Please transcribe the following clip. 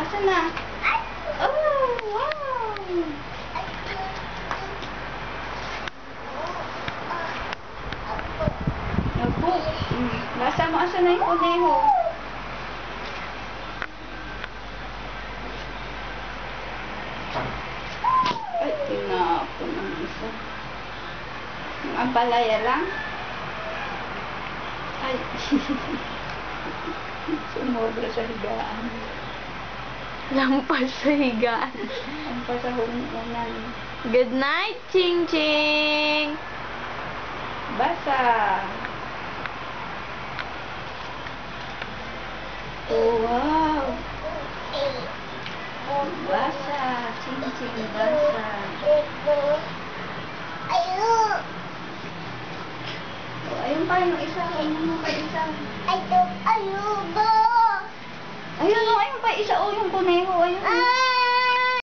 Asan na? Oh, wow! Notebook. Nasa mo, asan na yung kuneho? Ay, tinapon ang isa. Yung ampalaya lang? Ay, sumobra sa higaan. Lampas sa higaan. Lampas sa humunan. Good night, Ching Ching! Basa! Oh, wow! Basa! Ching-ching basa! Oh, ayun pa yung isa. Ayun pa isa. Ayun, ayun pa isa. Oh, yung kuneho. Ayun.